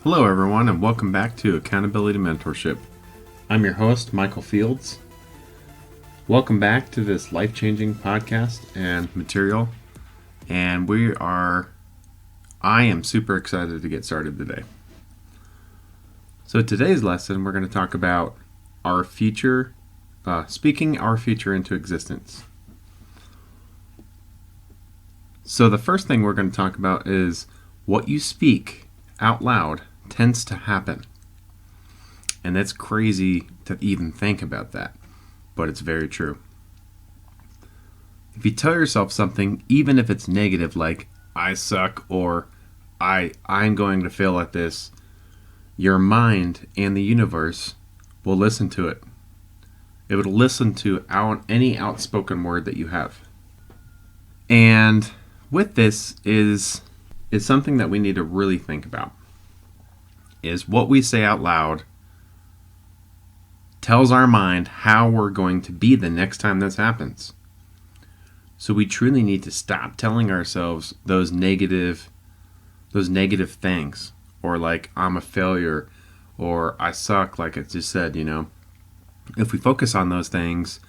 Hello, everyone, and welcome back to Accountability Mentorship. I'm your host, Michael Fields. Welcome back to this life-changing podcast and material. And I am super excited to get started today. So today's lesson, we're going to talk about our future, speaking our future into existence. So the first thing we're going to talk about is what you speak out loud tends to happen. And that's crazy to even think about that, but it's very true. If you tell yourself something, even if it's negative, like I suck or I'm going to fail at this, your mind and the universe will listen to it. It would listen to any outspoken word that you have. And with this is something that we need to really think about. Is what we say out loud tells our mind how we're going to be the next time this happens. So we truly need to stop telling ourselves those negative things, or like I'm a failure, or I suck, like I just said, If we focus on those things,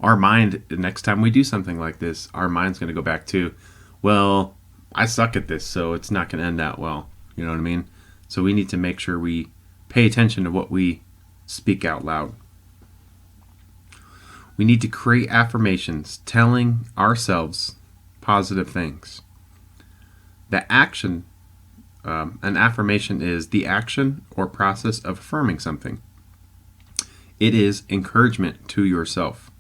our mind, the next time we do something like this, our mind's going to go back to, well, I suck at this, so it's not going to end out well. You know what I mean? So we need to make sure we pay attention to what we speak out loud. We need to create affirmations telling ourselves positive things. The action, an affirmation is the action or process of affirming something. It is encouragement to yourself.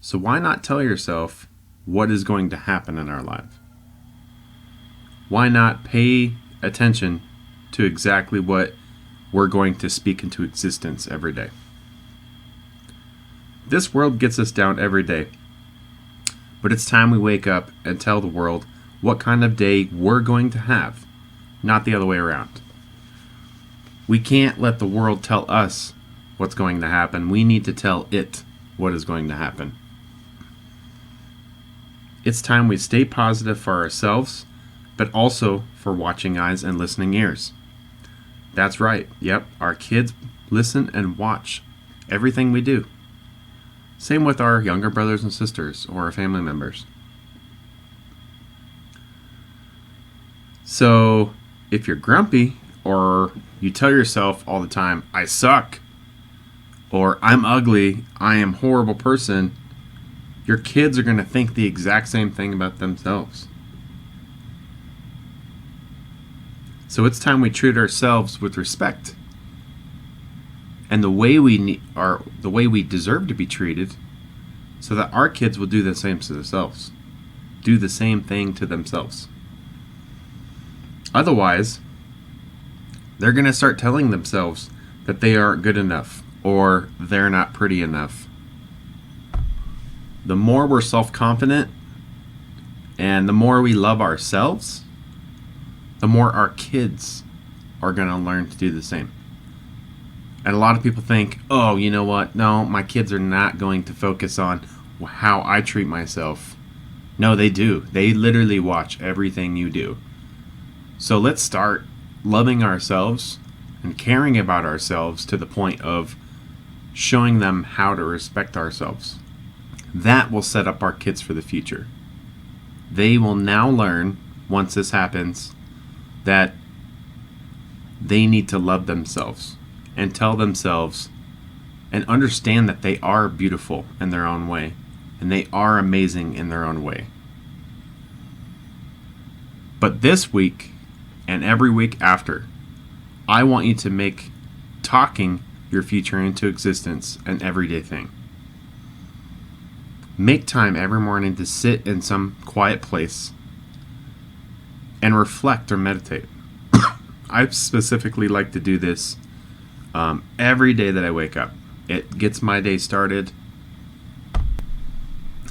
So why not tell yourself what is going to happen in our life? Why not pay attention to exactly what we're going to speak into existence every day? This world gets us down every day, but it's time we wake up and tell the world what kind of day we're going to have, not the other way around. We can't let the world tell us what's going to happen. We need to tell it what is going to happen. It's time we stay positive for ourselves, but also for watching eyes and listening ears. That's right. Yep, our kids listen and watch everything we do. Same with our younger brothers and sisters or our family members. So if you're grumpy or you tell yourself all the time, I suck, or I'm ugly, I am a horrible person, your kids are going to think the exact same thing about themselves. So it's time we treat ourselves with respect, and the way we deserve to be treated, so that our kids will do the same to themselves, do the same thing to themselves. Otherwise, they're going to start telling themselves that they aren't good enough or they're not pretty enough. The more we're self-confident and the more we love ourselves, the more our kids are going to learn to do the same. And a lot of people think, oh, you know what? No, my kids are not going to focus on how I treat myself. No, they do. They literally watch everything you do. So let's start loving ourselves and caring about ourselves to the point of showing them how to respect ourselves. That will set up our kids for the future. They will now learn, once this happens, that they need to love themselves and tell themselves and understand that they are beautiful in their own way and they are amazing in their own way. But this week and every week after, I want you to make talking your future into existence an everyday thing. Make time every morning to sit in some quiet place and reflect or meditate. I specifically like to do this every day that I wake up. It gets my day started.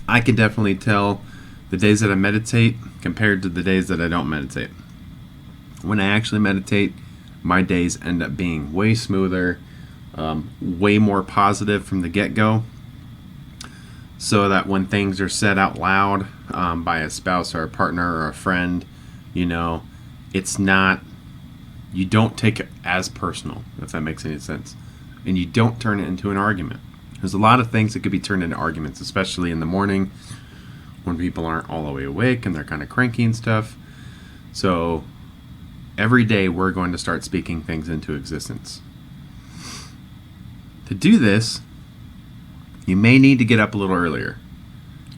I can definitely tell the days that I meditate compared to the days that I don't meditate. When I actually meditate, my days end up being way smoother, way more positive from the get-go, so that when things are said out loud by a spouse or a partner or a friend, it's not You don't take it as personal, if that makes any sense. And you don't turn it into an argument. There's a lot of things that could be turned into arguments, especially in the morning when people aren't all the way awake and they're kind of cranky and stuff. So every day we're going to start speaking things into existence. To do this, you may need to get up a little earlier.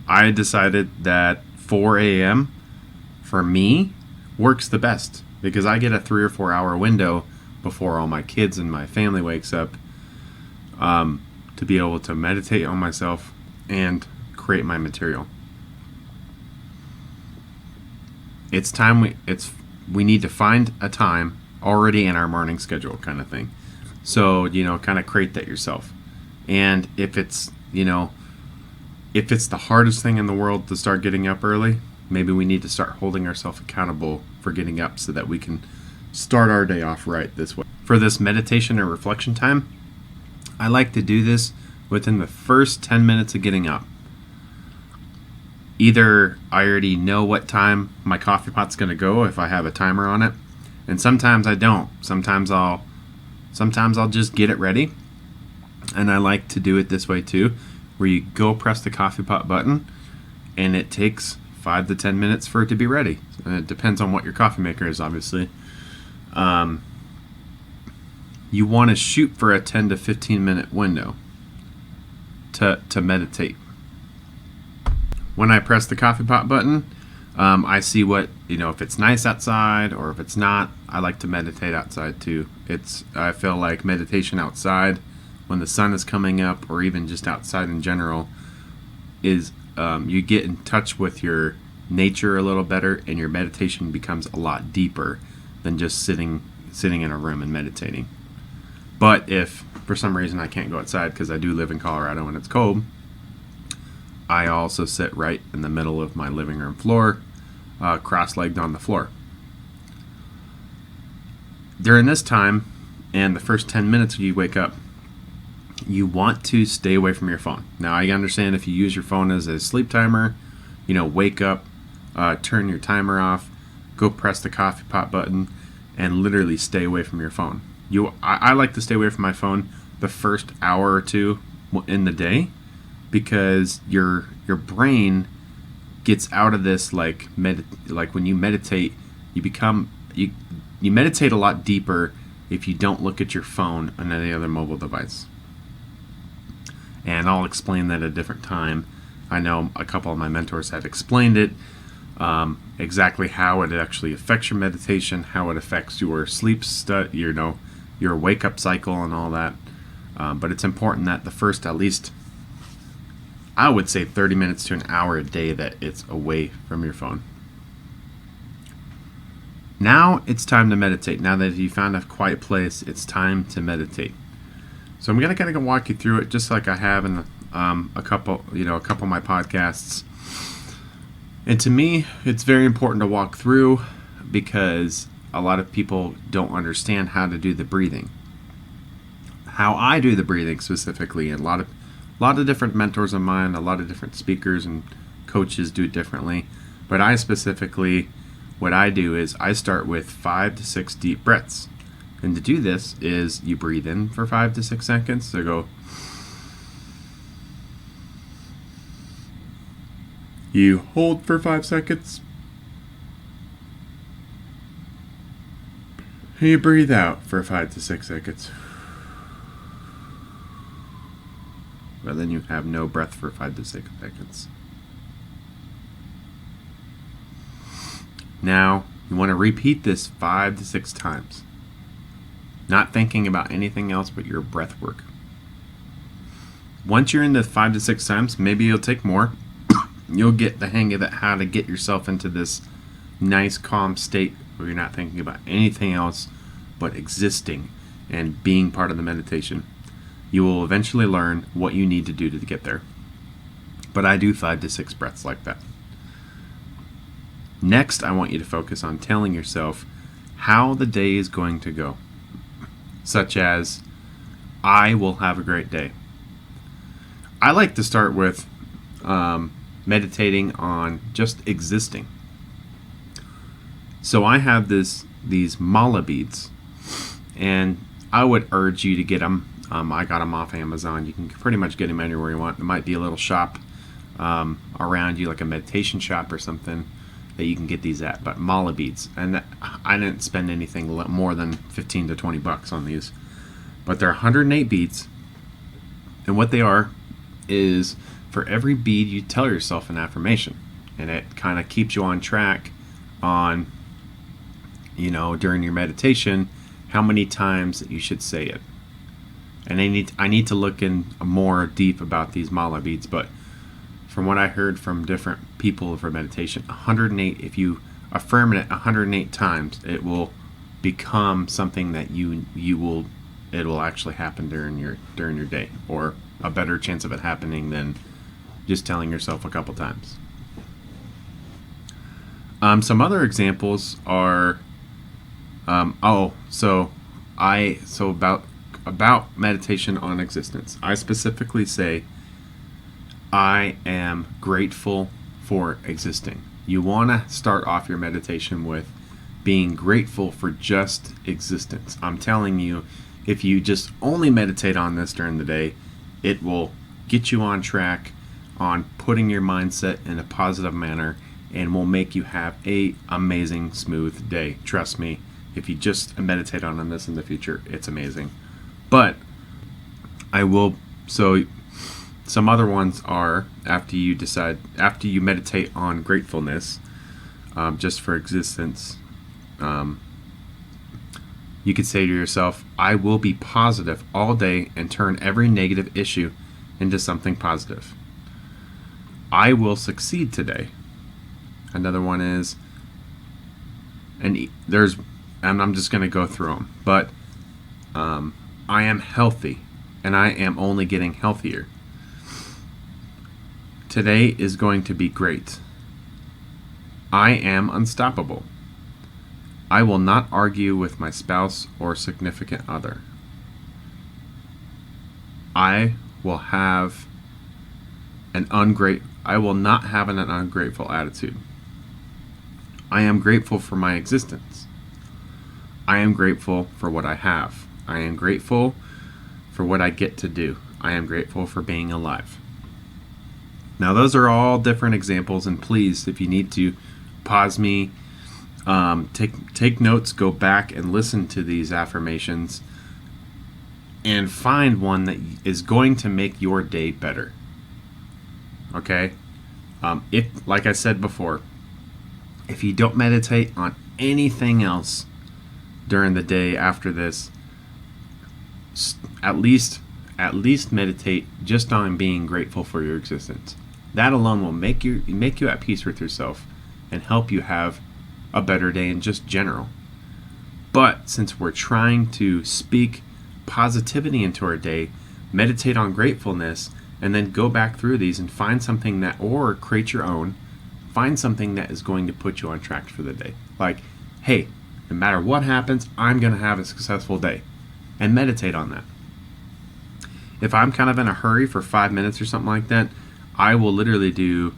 I decided that 4 a.m. for me works the best because I get a 3 or 4 hour window before all my kids and my family wakes up to be able to meditate on myself and create my material. It's time we need to find a time already in our morning schedule kind of thing. So, kind of create that yourself. And if it's the hardest thing in the world to start getting up early, maybe we need to start holding ourselves accountable for getting up so that we can start our day off right this way. For this meditation or reflection time, I like to do this within the first 10 minutes of getting up. Either I already know what time my coffee pot's going to go if I have a timer on it, and sometimes I don't. Sometimes I'll just get it ready, and I like to do it this way too, where you go press the coffee pot button, and it takes 5 to 10 minutes for it to be ready. And it depends on what your coffee maker is, obviously. You want to shoot for a 10 to 15 minute window to meditate. When I press the coffee pot button, I see what, if it's nice outside or if it's not. I like to meditate outside too. I feel like meditation outside when the sun is coming up, or even just outside in general, is you get in touch with your nature a little better, and your meditation becomes a lot deeper than just sitting in a room and meditating. But if for some reason I can't go outside because I do live in Colorado and it's cold, I also sit right in the middle of my living room floor, cross-legged on the floor. During this time, and the first 10 minutes when you wake up, you want to stay away from your phone. Now, I understand if you use your phone as a sleep timer, wake up, turn your timer off, go press the coffee pot button, and literally stay away from your phone. I like to stay away from my phone the first hour or two in the day, because your brain gets out of this like when you meditate, you meditate a lot deeper if you don't look at your phone on any other mobile device. And I'll explain that at a different time. I know a couple of my mentors have explained it, exactly how it actually affects your meditation, how it affects your sleep your wake up cycle and all that. But it's important that the first, at least, I would say 30 minutes to an hour a day, that it's away from your phone. Now it's time to meditate. Now that you found a quiet place, it's time to meditate. So I'm going to kind of walk you through it just like I have in a couple of my podcasts. And to me, it's very important to walk through because a lot of people don't understand how to do the breathing. How I do the breathing specifically, and a lot of different mentors of mine, a lot of different speakers and coaches do it differently. But I specifically, what I do is I start with 5 to 6 deep breaths. And to do this is you breathe in for 5 to 6 seconds. So go. You hold for 5 seconds. And you breathe out for 5 to 6 seconds. But then you have no breath for 5 to 6 seconds. Now, you want to repeat this 5 to 6 times. Not thinking about anything else but your breath work. Once you're in the 5 to 6 times, maybe you'll take more. You'll get the hang of it, how to get yourself into this nice, calm state where you're not thinking about anything else but existing and being part of the meditation. You will eventually learn what you need to do to get there. But I do 5 to 6 breaths like that. Next, I want you to focus on telling yourself how the day is going to go. Such as, I will have a great day. I like to start with meditating on just existing. So I have these mala beads And I would urge you to get them. I got them off Amazon. You can pretty much get them anywhere you want. There might be a little shop around you, like a meditation shop or something, that you can get these at. But mala beads, and I didn't spend anything more than 15 to 20 bucks on these. But they're 108 beads, and what they are is, for every bead you tell yourself an affirmation, and it kind of keeps you on track on, during your meditation, how many times that you should say it. And I need to look in more deep about these mala beads, but from what I heard from different people for meditation, 108, if you affirm it 108 times, it will become something that it will actually happen during your day, or a better chance of it happening than just telling yourself a couple times. Some other examples are about meditation on existence. I specifically say, I am grateful for existing. You want to start off your meditation with being grateful for just existence. I'm telling you, if you just only meditate on this during the day, it will get you on track on putting your mindset in a positive manner, and will make you have a amazing, smooth day. Trust me, if you just meditate on this in the future, it's amazing. But some other ones are, after you meditate on gratefulness, just for existence, you could say to yourself, I will be positive all day and turn every negative issue into something positive. I will succeed today. Another one is, and I'm just going to go through them, but I am healthy, and I am only getting healthier. Today is going to be great. I am unstoppable. I will not argue with my spouse or significant other. I will not have an ungrateful attitude. I am grateful for my existence. I am grateful for what I have. I am grateful for what I get to do. I am grateful for being alive. Now, those are all different examples, and please, if you need to, pause me, take notes, go back and listen to these affirmations, and find one that is going to make your day better. Okay? If, like I said before, if you don't meditate on anything else during the day after this, at least meditate just on being grateful for your existence. That alone will make you at peace with yourself and help you have a better day in just general. But since we're trying to speak positivity into our day, meditate on gratefulness, and then go back through these and find something or create your own. Find something that is going to put you on track for the day. Like, hey, no matter what happens, I'm going to have a successful day. And meditate on that. If I'm kind of in a hurry for 5 minutes or something like that, I will literally do,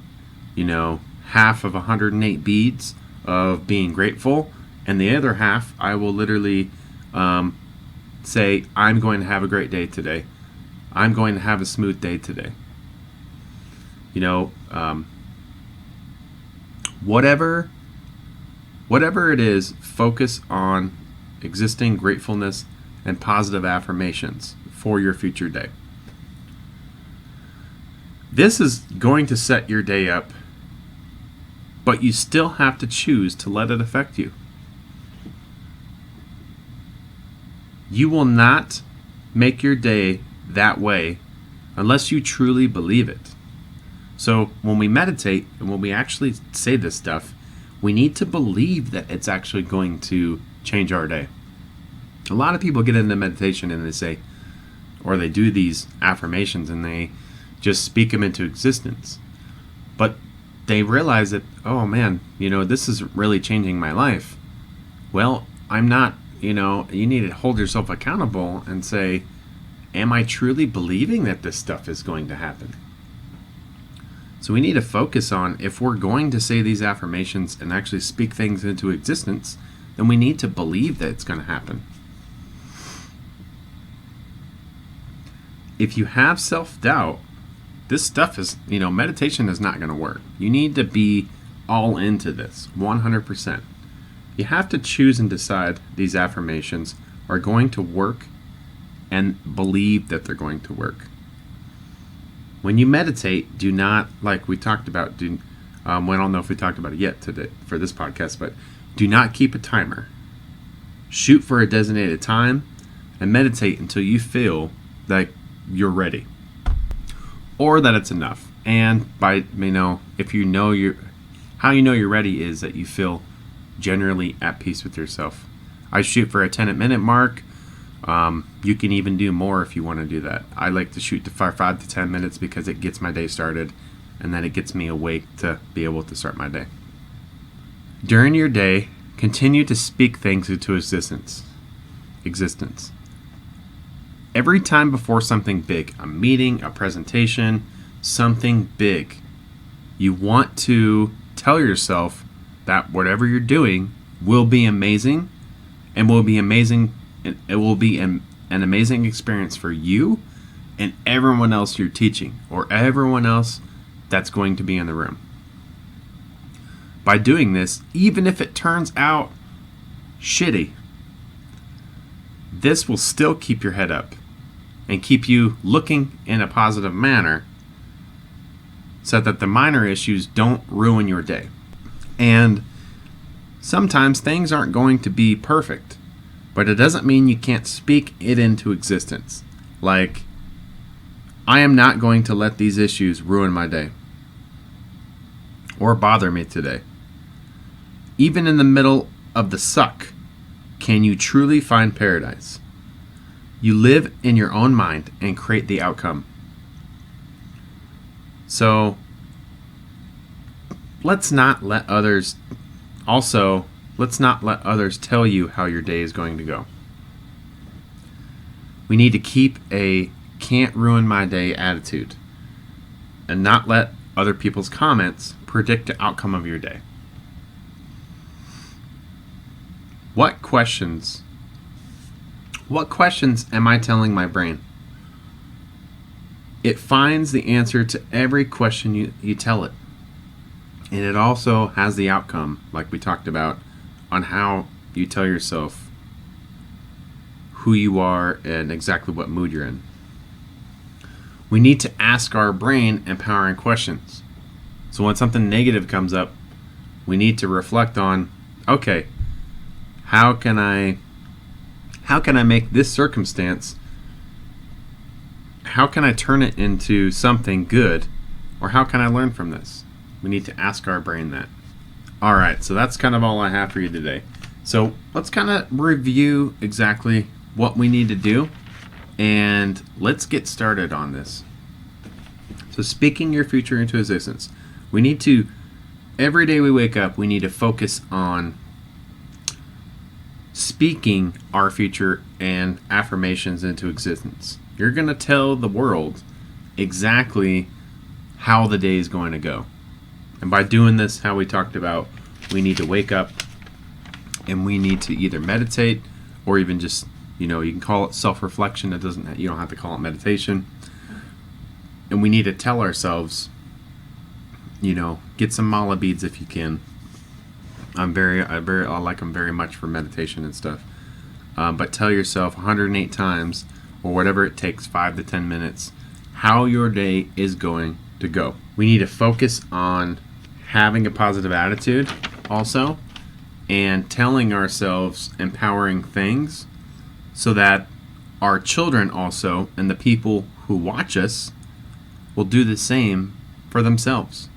half of 108 beads of being grateful, and the other half I will literally say, I'm going to have a great day today. I'm going to have a smooth day today. Whatever it is, focus on existing gratefulness and positive affirmations for your future day. This is going to set your day up, but you still have to choose to let it affect you. You will not make your day that way unless you truly believe it. So when we meditate and when we actually say this stuff, we need to believe that it's actually going to change our day. A lot of people get into meditation and they say, or they do these affirmations and they just speak them into existence. But they realize that, oh man, this is really changing my life. Well, I'm not, you need to hold yourself accountable and say, am I truly believing that this stuff is going to happen? So we need to focus on, if we're going to say these affirmations and actually speak things into existence, then we need to believe that it's going to happen. if you have self-doubt, this stuff is, meditation is not going to work. You need to be all into this, 100%. You have to choose and decide these affirmations are going to work and believe that they're going to work. When you meditate, do not, like we talked about, I don't know if we talked about it yet today for this podcast, but do not keep a timer. Shoot for a designated time and meditate until you feel like you're ready or that it's enough. And if how you know you're ready is that you feel generally at peace with yourself. I shoot for a 10-minute mark. You can even do more if you want to do that. I like to shoot to 5 to 10 minutes because it gets my day started and then it gets me awake to be able to start my day. During your day, continue to speak things into existence. Every time before something big, a meeting, a presentation, something big, you want to tell yourself that whatever you're doing will be amazing and will be amazing. It will be an amazing experience for you and everyone else you're teaching or everyone else that's going to be in the room. By doing this, even if it turns out shitty, this will still keep your head up and keep you looking in a positive manner so that the minor issues don't ruin your day. And sometimes things aren't going to be perfect, but it doesn't mean you can't speak it into existence. Like, I am not going to let these issues ruin my day or bother me today. Even in the middle of the suck, can you truly find paradise? You live in your own mind and create the outcome. So, let's not let others tell you how your day is going to go. We need to keep a can't ruin my day attitude and not let other people's comments predict the outcome of your day. What questions am I telling my brain? It finds the answer to every question you tell it. And it also has the outcome, like we talked about, on how you tell yourself who you are and exactly what mood you're in. We need to ask our brain empowering questions. So when something negative comes up, we need to reflect on, okay, how can I make this circumstance, how can I turn it into something good, or how can I learn from this? We need to ask our brain that. All right, so that's kind of all I have for you today. So let's kind of review exactly what we need to do, and let's get started on this. So speaking your future into existence, we need to, every day we wake up, we need to focus on speaking our future and affirmations into existence. You're going to tell the world exactly how the day is going to go. And by doing this, how we talked about, we need to wake up and we need to either meditate or even just, you can call it self-reflection. You don't have to call it meditation. And we need to tell ourselves, get some mala beads if you can. I like them very much for meditation and stuff. But tell yourself 108 times, or whatever it takes, 5 to 10 minutes, how your day is going to go. We need to focus on having a positive attitude also, and telling ourselves empowering things so that our children also and the people who watch us will do the same for themselves.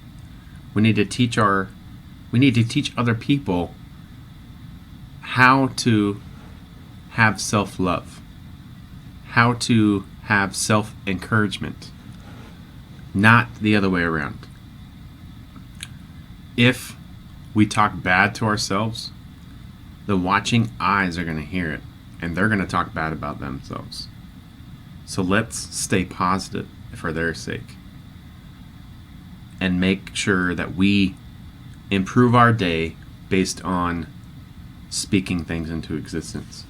We need to teach other people how to have self-love, how to have self-encouragement, not the other way around. If we talk bad to ourselves, the watching eyes are going to hear it, and they're going to talk bad about themselves. So let's stay positive for their sake and make sure that we improve our day based on speaking things into existence.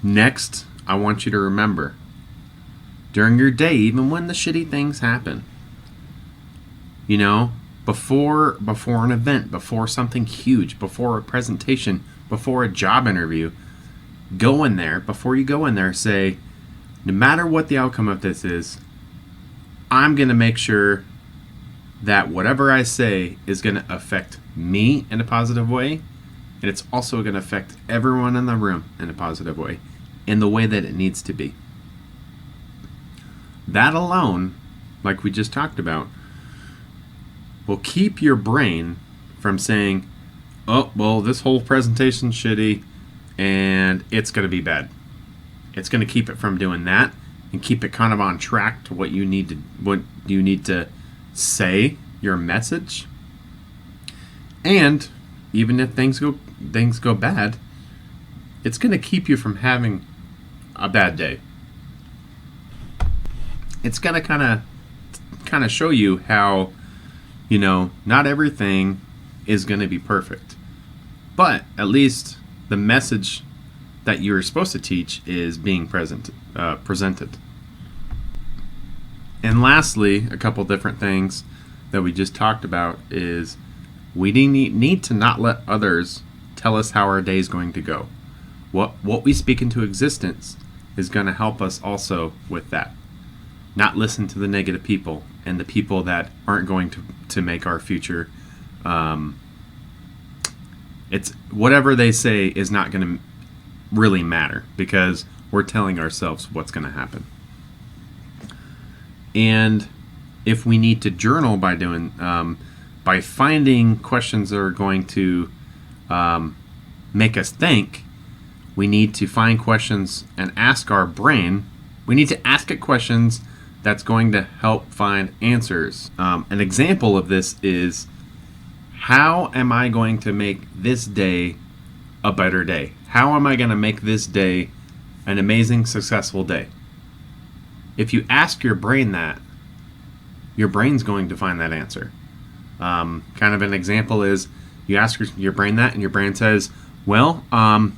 Next, I want you to remember, during your day, even when the shitty things happen, before an event, before something huge, before a presentation, before a job interview, go in there, before you go in there, say, no matter what the outcome of this is, I'm going to make sure that whatever I say is going to affect me in a positive way, and it's also going to affect everyone in the room in a positive way, in the way that it needs to be. That alone, like we just talked about, will keep your brain from saying, oh, well, this whole presentation's shitty and it's going to be bad. It's going to keep it from doing that and keep it kind of on track to what you need to say, your message. And even if things go bad, it's going to keep you from having a bad day. It's going to kind of show you how, not everything is going to be perfect. But at least the message that you're supposed to teach is being presented. And lastly, a couple different things that we just talked about is we need to not let others tell us how our day is going to go. What we speak into existence is going to help us also with that. Not listen to the negative people and the people that aren't going to make our future. It's whatever they say is not going to really matter because we're telling ourselves what's going to happen. And if we need to journal by finding questions that are going to make us think, we need to find questions and ask our brain. We need to ask it questions that's going to help find answers. An example of this is, how am I going to make this day a better day? How am I going to make this day an amazing, successful day? If you ask your brain that, your brain's going to find that answer. Kind of an example is, you ask your brain that, and your brain says, well, to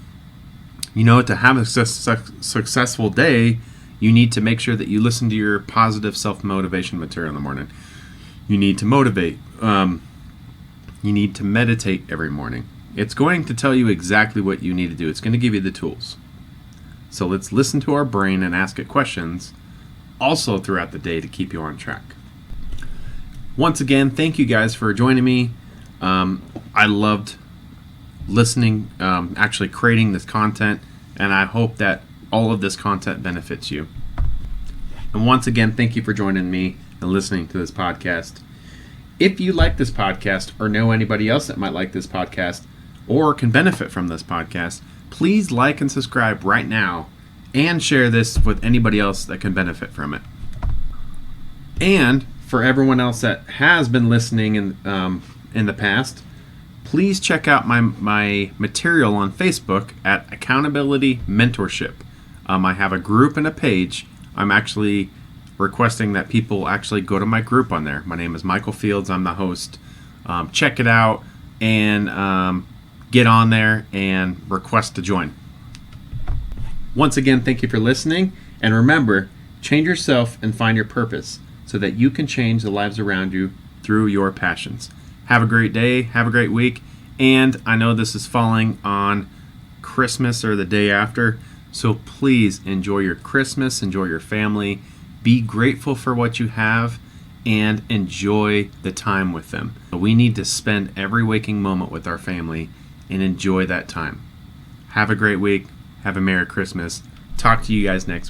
have a successful day, you need to make sure that you listen to your positive self-motivation material in the morning. You need to motivate. You need to meditate every morning. It's going to tell you exactly what you need to do. It's going to give you the tools. So let's listen to our brain and ask it questions also throughout the day to keep you on track. Once again, thank you guys for joining me. I loved listening, actually creating this content, and I hope that all of this content benefits you. And once again, thank you for joining me and listening to this podcast. If you like this podcast or know anybody else that might like this podcast or can benefit from this podcast, please like and subscribe right now and share this with anybody else that can benefit from it. And for everyone else that has been listening in the past, please check out my material on Facebook at Accountability Mentorship. I have a group and a page. I'm actually requesting that people actually go to my group on there. My name is Michael Fields. I'm the host. Check it out and get on there and request to join. Once again, thank you for listening. And remember, change yourself and find your purpose so that you can change the lives around you through your passions. Have a great day. Have a great week. And I know this is falling on Christmas or the day after, so please enjoy your Christmas, enjoy your family, be grateful for what you have, and enjoy the time with them. We need to spend every waking moment with our family and enjoy that time. Have a great week. Have a Merry Christmas. Talk to you guys next week.